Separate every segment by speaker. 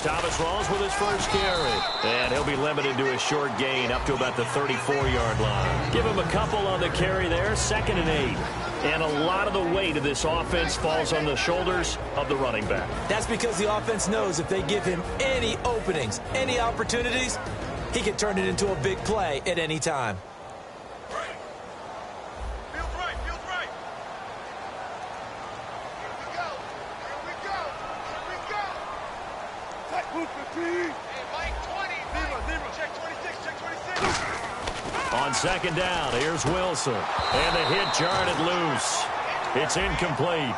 Speaker 1: Here's Thomas Rawls with his first carry. And he'll be limited to a short gain up to about the 34-yard line. Give him a couple on the carry there, 2nd and 8. And a lot of the weight of this offense falls on the shoulders of the running back.
Speaker 2: That's because the offense knows if they give him any openings, any opportunities, he can turn it into a big play at any time.
Speaker 1: On 2nd down, here's Wilson. And the hit jarred it loose. It's incomplete.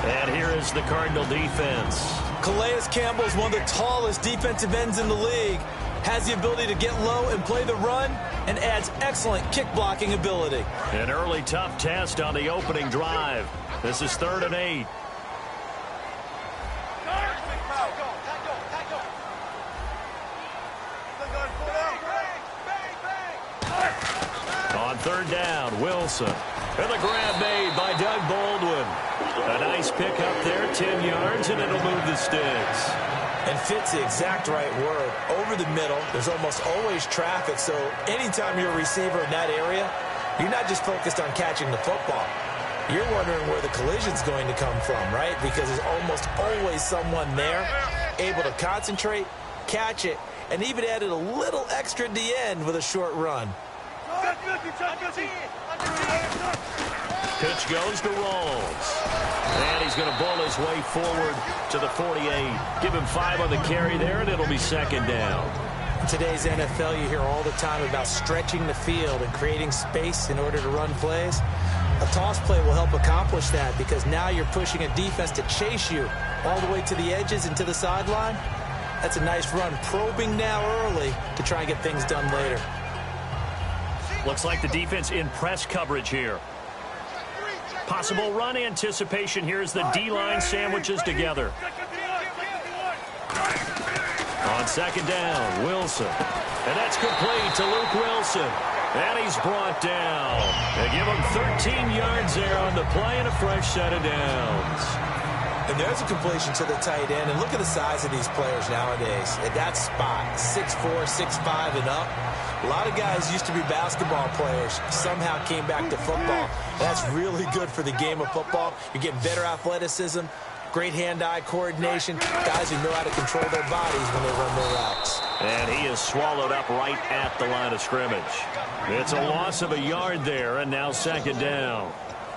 Speaker 1: And here is the Cardinal defense.
Speaker 2: Calais Campbell is one of the tallest defensive ends in the league. Has the ability to get low and play the run, and adds excellent kick blocking ability.
Speaker 1: An early tough test on the opening drive. This is 3rd and 8. On 3rd down, Wilson. And the grab made by Doug Baldwin. A nice pick up there, 10 yards, and it'll move the sticks.
Speaker 2: And fits the exact right word. Over the middle, there's almost always traffic, so anytime you're a receiver in that area, you're not just focused on catching the football. You're wondering where the collision's going to come from, right? Because there's almost always someone there able to concentrate, catch it, and even added a little extra at the end with a short run.
Speaker 1: Pitch goes to Rawls. And he's going to bull his way forward to the 48. Give him 5 on the carry there, and it'll be 2nd down.
Speaker 2: In today's NFL, you hear all the time about stretching the field and creating space in order to run plays. A toss play will help accomplish that because now you're pushing a defense to chase you all the way to the edges and to the sideline. That's a nice run, probing now early to try and get things done later.
Speaker 1: Looks like the defense in press coverage here. Possible run anticipation here as the D-line sandwiches together. On 2nd down, Wilson. And that's complete to Luke Wilson. And he's brought down. They give him 13 yards there on the play and a fresh set of downs.
Speaker 2: And there's a completion to the tight end. And look at the size of these players nowadays. At that spot, 6'4", 6'5", and up. A lot of guys used to be basketball players, somehow came back to football. That's really good for the game of football. You're getting better athleticism, great hand-eye coordination, guys who know how to control their bodies when they run their routes.
Speaker 1: And he is swallowed up right at the line of scrimmage. It's a loss of a yard there, and now 2nd down.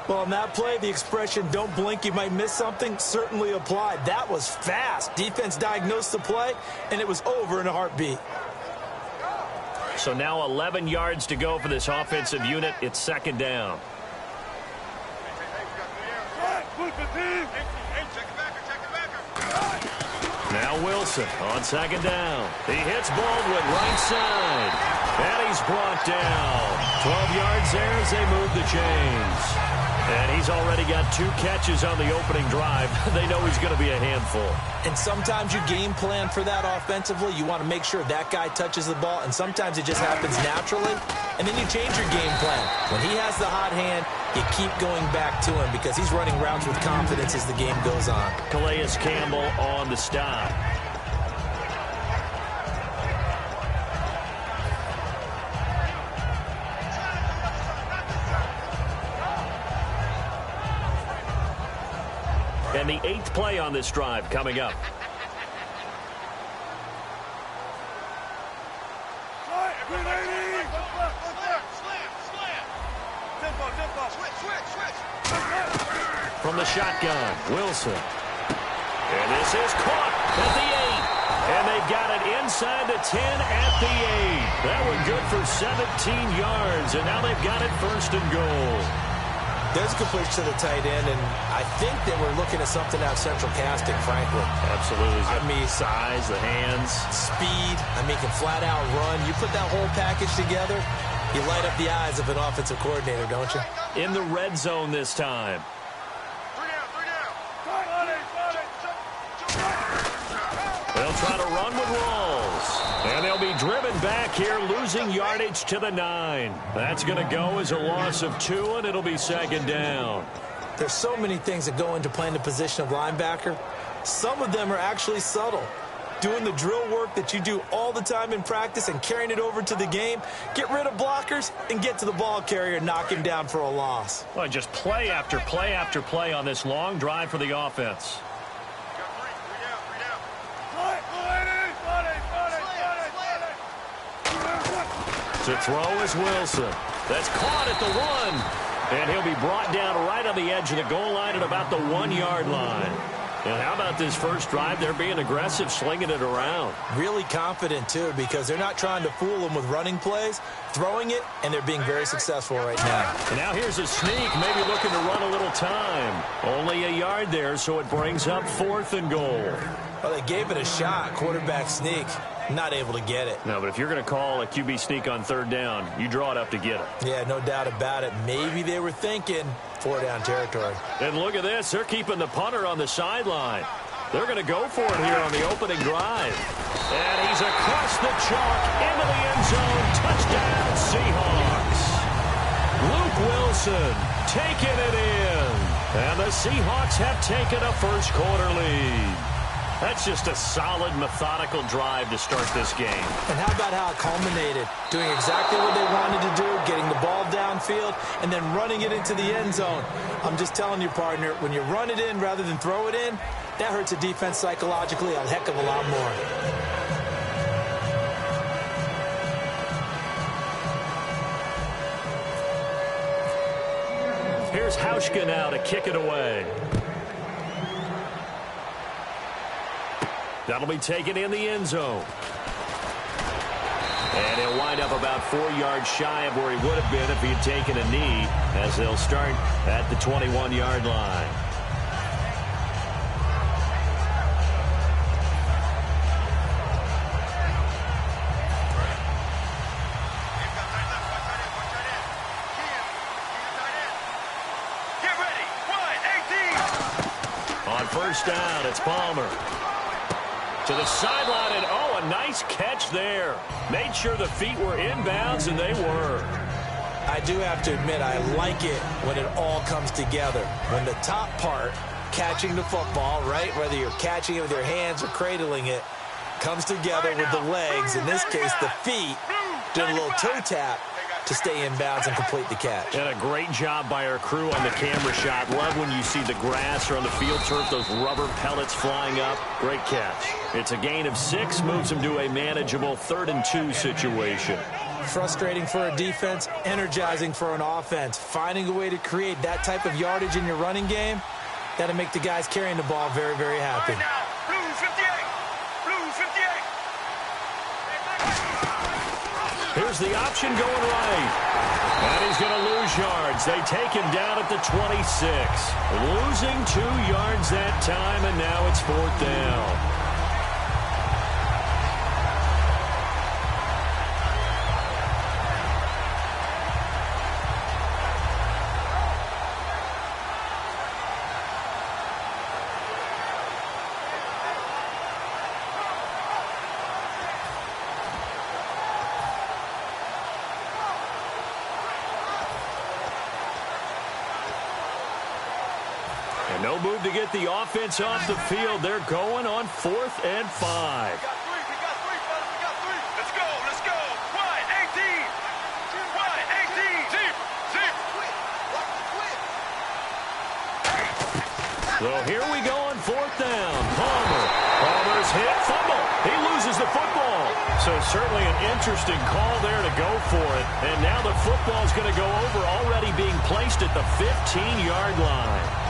Speaker 2: Well, on that play, the expression, don't blink, you might miss something, certainly applied. That was fast. Defense diagnosed the play, and it was over in a heartbeat.
Speaker 1: So now 11 yards to go for this offensive unit. It's 2nd down. Now Wilson on 2nd down. He hits Baldwin right side. And he's brought down. 12 yards there as they move the chains. And he's already got 2 catches on the opening drive. They know he's going to be a handful.
Speaker 2: And sometimes you game plan for that offensively. You want to make sure that guy touches the ball, and sometimes it just happens naturally. And then you change your game plan. When he has the hot hand, you keep going back to him because he's running routes with confidence as the game goes on.
Speaker 1: Calais Campbell on the stop. And the 8th play on this drive coming up. From the shotgun, Wilson. And this is caught at the 8. And they've got it inside the 10 at the 8. That one good for 17 yards. And now they've got it 1st and goal.
Speaker 2: There's a completion to the tight end, and I think that we're looking at something out of central casting, frankly.
Speaker 1: Absolutely.
Speaker 2: I mean,
Speaker 1: size, the hands.
Speaker 2: Speed. I mean, can flat out run. You put that whole package together, you light up the eyes of an offensive coordinator, don't you?
Speaker 1: In the red zone this time. They'll try to run with Rawls. And they'll be driven back here, losing yardage to the 9. That's going to go as a loss of 2, and it'll be 2nd down.
Speaker 2: There's so many things that go into playing the position of linebacker. Some of them are actually subtle. Doing the drill work that you do all the time in practice and carrying it over to the game. Get rid of blockers and get to the ball carrier and knock him down for a loss.
Speaker 1: Well, just play after play after play on this long drive for the offense. To throw is Wilson. That's caught at the 1. And he'll be brought down right on the edge of the goal line at about the 1-yard line. And how about this first drive? They're being aggressive, slinging it around.
Speaker 2: Really confident, too, because they're not trying to fool them with running plays, throwing it, and they're being very successful right now.
Speaker 1: And now here's a sneak, maybe looking to run a little time. Only a yard there, so it brings up 4th and goal.
Speaker 2: Well, they gave it a shot, quarterback sneak. Not able to get it.
Speaker 1: No, but if you're going to call a QB sneak on 3rd down, you draw it up to get it.
Speaker 2: Yeah, no doubt about it. Maybe they were thinking 4-down territory.
Speaker 1: And look at this. They're keeping the punter on the sideline. They're going to go for it here on the opening drive. And he's across the chalk into the end zone. Touchdown, Seahawks. Luke Wilson taking it in. And the Seahawks have taken a first-quarter lead. That's just a solid, methodical drive to start this game.
Speaker 2: And how about how it culminated? Doing exactly what they wanted to do, getting the ball downfield, and then running it into the end zone. I'm just telling you, partner, when you run it in rather than throw it in, that hurts a defense psychologically a heck of a lot more.
Speaker 1: Here's Hauschka now to kick it away. That'll be taken in the end zone. And he'll wind up about 4 yards shy of where he would have been if he had taken a knee, as they'll start at the 21-yard line. On first down, it's Palmer. To the sideline, and oh, a nice catch there. Made sure the feet were inbounds, and they were.
Speaker 2: I do have to admit, I like it when it all comes together. When the top part, catching the football, right, whether you're catching it with your hands or cradling it, comes together with the legs, in this case the feet, doing a little toe tap to stay in bounds and complete the catch.
Speaker 1: And a great job by our crew on the camera shot. Love when you see the grass or on the field turf, those rubber pellets flying up. Great catch. It's a gain of 6, moves them to a manageable 3rd and 2 situation.
Speaker 2: Frustrating for a defense, energizing for an offense. Finding a way to create that type of yardage in your running game, that'll make the guys carrying the ball very, very happy.
Speaker 1: Here's the option going right. And he's going to lose yards. They take him down at the 26. Losing 2 yards that time, and now it's 4th down. And no move to get the offense off the field. They're going on 4th and 5.
Speaker 3: Let's go. Wide, 18. Wide, 18. Zip.
Speaker 1: So here we go on 4th down. Palmer's hit, fumble. He loses the football. So certainly an interesting call there to go for it. And now the football's going to go over, already being placed at the 15-yard line.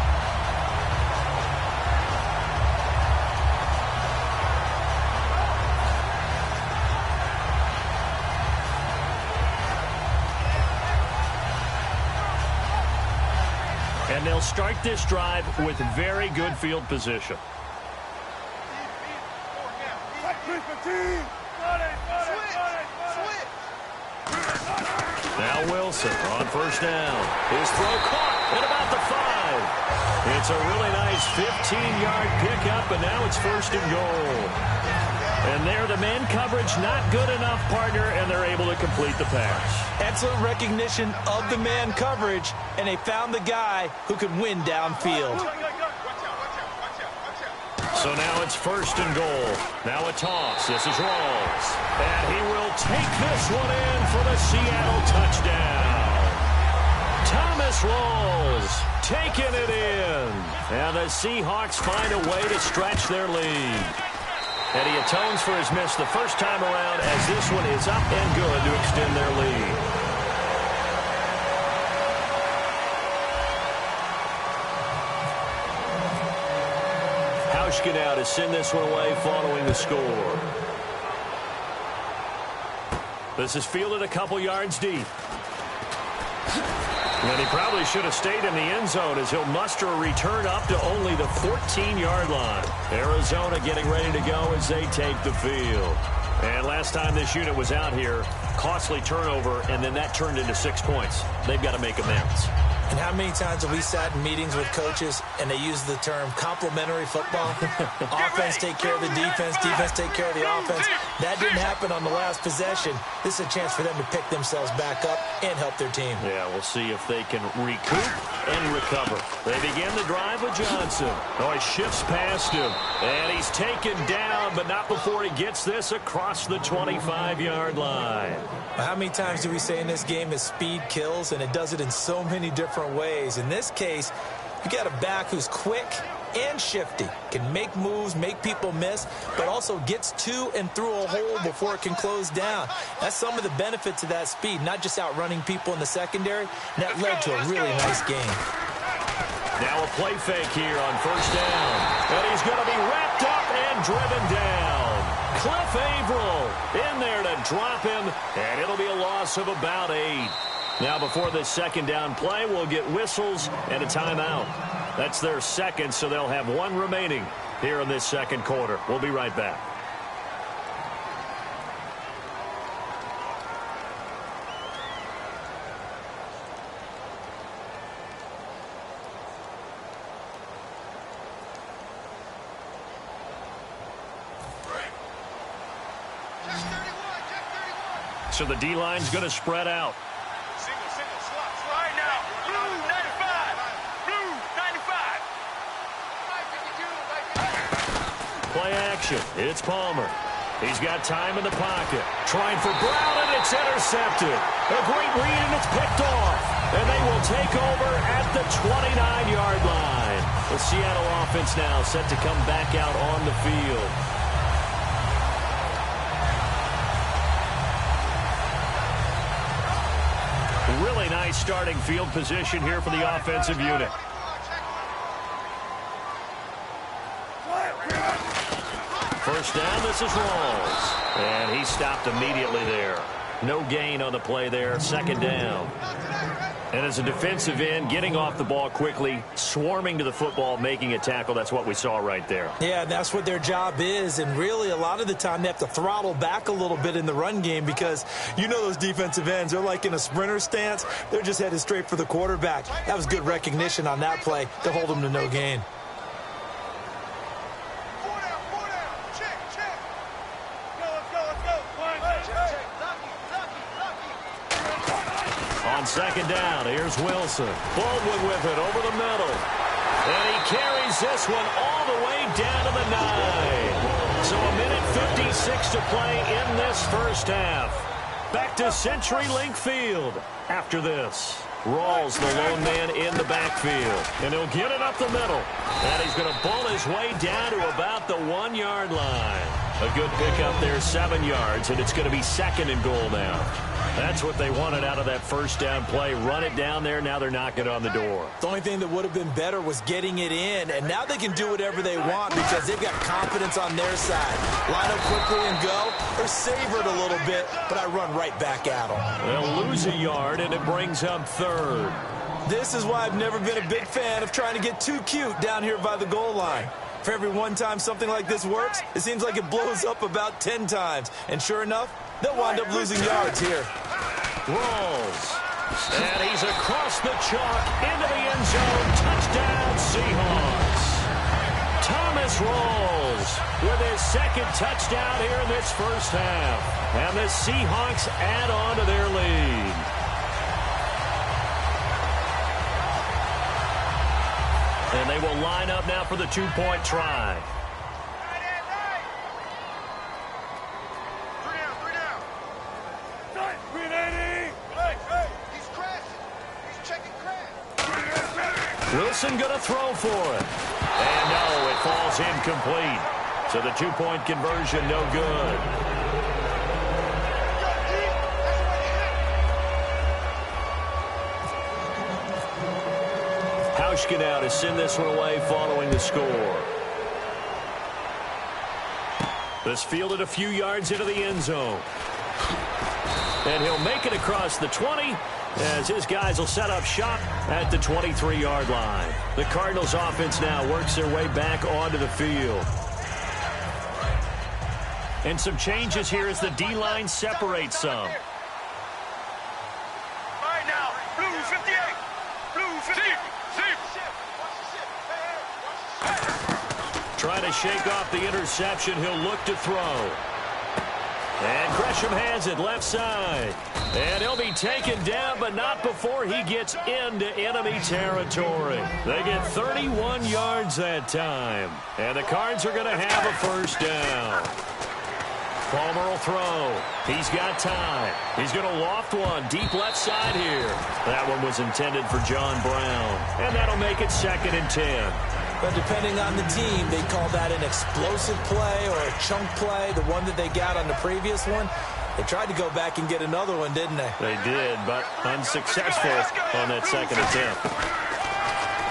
Speaker 1: And they'll start this drive with very good field position. Now Wilson on first down. His throw caught at about the 5. It's a really nice 15-yard pickup, and now it's 1st and goal. And there, the man coverage not good enough, partner, and they're able to complete the pass.
Speaker 2: Excellent recognition of the man coverage, and they found the guy who could win downfield.
Speaker 1: So now it's 1st and goal. Now a toss. This is Rawls. And he will take this one in for the Seattle touchdown. Thomas Rawls taking it in. And the Seahawks find a way to stretch their lead. And he atones for his miss the first time around as this one is up and good to extend their lead. Hauschka now to send this one away following the score. This is fielded a couple yards deep. And he probably should have stayed in the end zone as he'll muster a return up to only the 14-yard line. Arizona getting ready to go as they take the field. And last time this unit was out here, costly turnover, and then that turned into 6 points. They've got to make amends.
Speaker 2: And how many times have we sat in meetings with coaches and they use the term complementary football? Offense take care of the defense, defense take care of the offense. That didn't happen on the last possession. This is a chance for them to pick themselves back up and help their team.
Speaker 1: Yeah, we'll see if they can recoup and recover. They begin the drive with Johnson. Oh, he shifts past him. And he's taken down, but not before he gets this across the 25-yard line.
Speaker 2: How many times do we say in this game that speed kills, and it does it in so many different ways? In this case, you got a back who's quick and shifty, can make moves, make people miss, but also gets to and through a hole before it can close down. That's some of the benefits of that speed, not just outrunning people in the secondary. And that led to a really nice game.
Speaker 1: Now a play fake here on 1st down. And he's going to be wrapped up and driven down. Cliff Averill in there to drop him, and it'll be a loss of about 8. Now before this 2nd down play, we'll get whistles and a timeout. That's their 2nd, so they'll have 1 remaining here in this 2nd quarter. We'll be right back. So the D-line's going to spread out.
Speaker 3: Single, slot. Right now. Blue 95. Blue 95.
Speaker 1: Play action. It's Palmer. He's got time in the pocket. Trying for Brown, and it's intercepted. A great read, and it's picked off. And they will take over at the 29-yard line. The Seattle offense now set to come back out on the field. Really nice starting field position here for the offensive unit. First down, this is Rawls. And he stopped immediately there. No gain on the play there, 2nd down. And as a defensive end, getting off the ball quickly, swarming to the football, making a tackle, that's what we saw right there.
Speaker 2: Yeah, that's what their job is, and really a lot of the time they have to throttle back a little bit in the run game because you know those defensive ends, they're like in a sprinter stance. They're just headed straight for the quarterback. That was good recognition on that play to hold them to no gain.
Speaker 1: On 2nd down, here's Wilson. Baldwin with it over the middle. And he carries this one all the way down to the 9. So a minute 56 to play in this 1st half. Back to CenturyLink Field after this. Rawls, the lone man in the backfield. And he'll get it up the middle. And he's going to ball his way down to about the 1-yard line. A good pickup there, 7 yards, and it's going to be 2nd and goal now. That's what they wanted out of that 1st down play. Run it down there. Now they're knocking on the door.
Speaker 2: The only thing that would have been better was getting it in, and now they can do whatever they want because they've got confidence on their side. Line up quickly and go, or savor it a little bit, but I run right back at them.
Speaker 1: They'll lose a yard, and it brings up 3rd.
Speaker 2: This is why I've never been a big fan of trying to get too cute down here by the goal line. For every one time something like this works, it seems like it blows up about 10 times. And sure enough, they'll wind up losing yards here.
Speaker 1: Rawls. And he's across the chalk into the end zone. Touchdown, Seahawks. Thomas Rawls with his 2nd touchdown here in this 1st half. And the Seahawks add on to their lead. And they will line up now for the 2-point try. Wilson going to throw for it. And no, it falls incomplete. So the two-point conversion, no good. Hauschka now to send this one away following the score. This fielded a few yards into the end zone. And he'll make it across the 20 as his guys will set up shop at the 23-yard line. The Cardinals offense now works their way back onto the field. And some changes here as the D-line separates some.
Speaker 3: All right now, blue 58, blue 58.
Speaker 1: Trying to shake off the interception, he'll look to throw. And Gresham has it left side. And he'll be taken down, but not before he gets into enemy territory. They get 31 yards that time. And the Cards are going to have a first down. Palmer will throw. He's got time. He's going to loft one deep left side here. That one was intended for John Brown. And that'll make it 2nd and 10.
Speaker 2: But depending on the team, they call that an explosive play or a chunk play, the one that they got on the previous one. They tried to go back and get another one, didn't they?
Speaker 1: They did, but unsuccessful on that second attempt.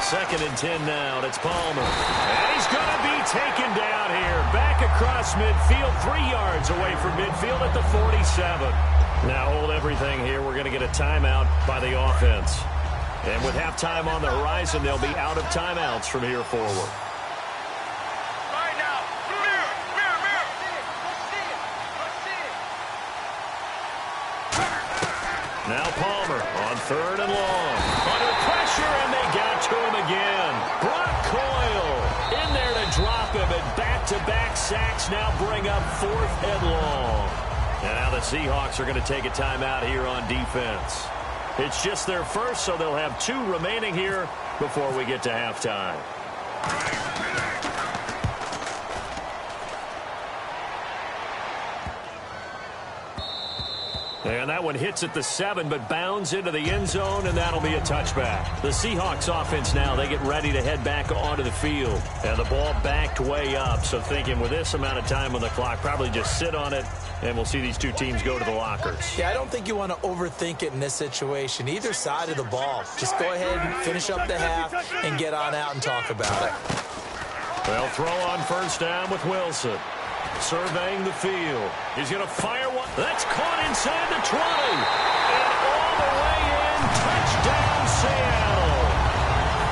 Speaker 1: 2nd and 10 now, and it's Palmer. And he's going to be taken down here. Back across midfield, 3 yards away from midfield at the 47. Now hold everything here. We're going to get a timeout by the offense. And with halftime on the horizon, they'll be out of timeouts from here forward.
Speaker 3: Right now, mirror.
Speaker 1: Now Palmer on 3rd and long. Under pressure, and they got to him again. Brock Coyle in there to drop him, and back-to-back sacks now bring up 4th and long. And now the Seahawks are going to take a timeout here on defense. It's just their first, so they'll have 2 remaining here before we get to halftime. And that one hits at the 7, but bounds into the end zone, and that'll be a touchback. The Seahawks offense now, they get ready to head back onto the field. And the ball backed way up, so thinking with this amount of time on the clock, probably just sit on it, and we'll see these two teams go to the lockers.
Speaker 2: Yeah, I don't think you want to overthink it in this situation. Either side of the ball. Just go ahead and finish up the half and get on out and talk about it.
Speaker 1: They'll throw on first down with Wilson. Surveying the field. He's going to fire one. That's caught inside the 20. And all the way in. Touchdown, Seattle.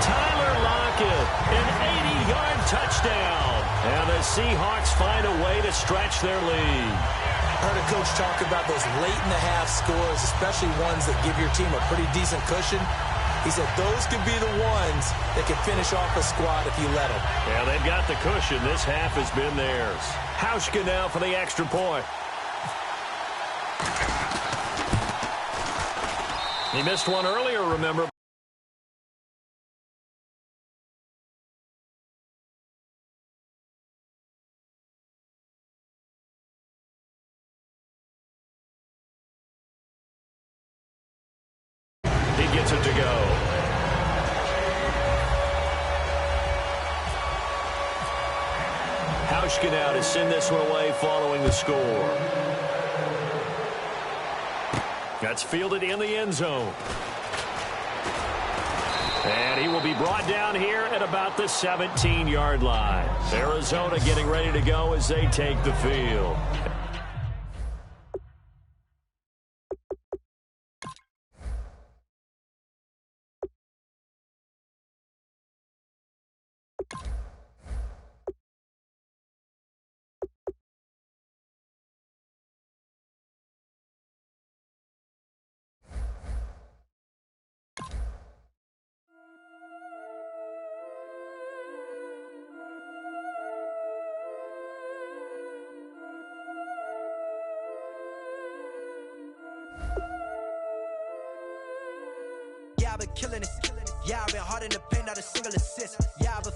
Speaker 1: Tyler Lockett, an 80-yard touchdown. And the Seahawks find a way to stretch their lead.
Speaker 2: I heard a coach talk about those late-in-the-half scores, especially ones that give your team a pretty decent cushion. He said those could be the ones that could finish off a squad if you let them.
Speaker 1: Yeah, they've got the cushion. This half has been theirs. Hauschka now for the extra point. He missed one earlier, remember. He gets it to go. Hauschka now to send this one away following the score. That's fielded in the end zone. And he will be brought down here at about the 17-yard line. Arizona getting ready to go as they take the field.
Speaker 4: Yeah, I've been killing it. Yeah, I've been hard in the paint, not a single assist. Yeah, I've been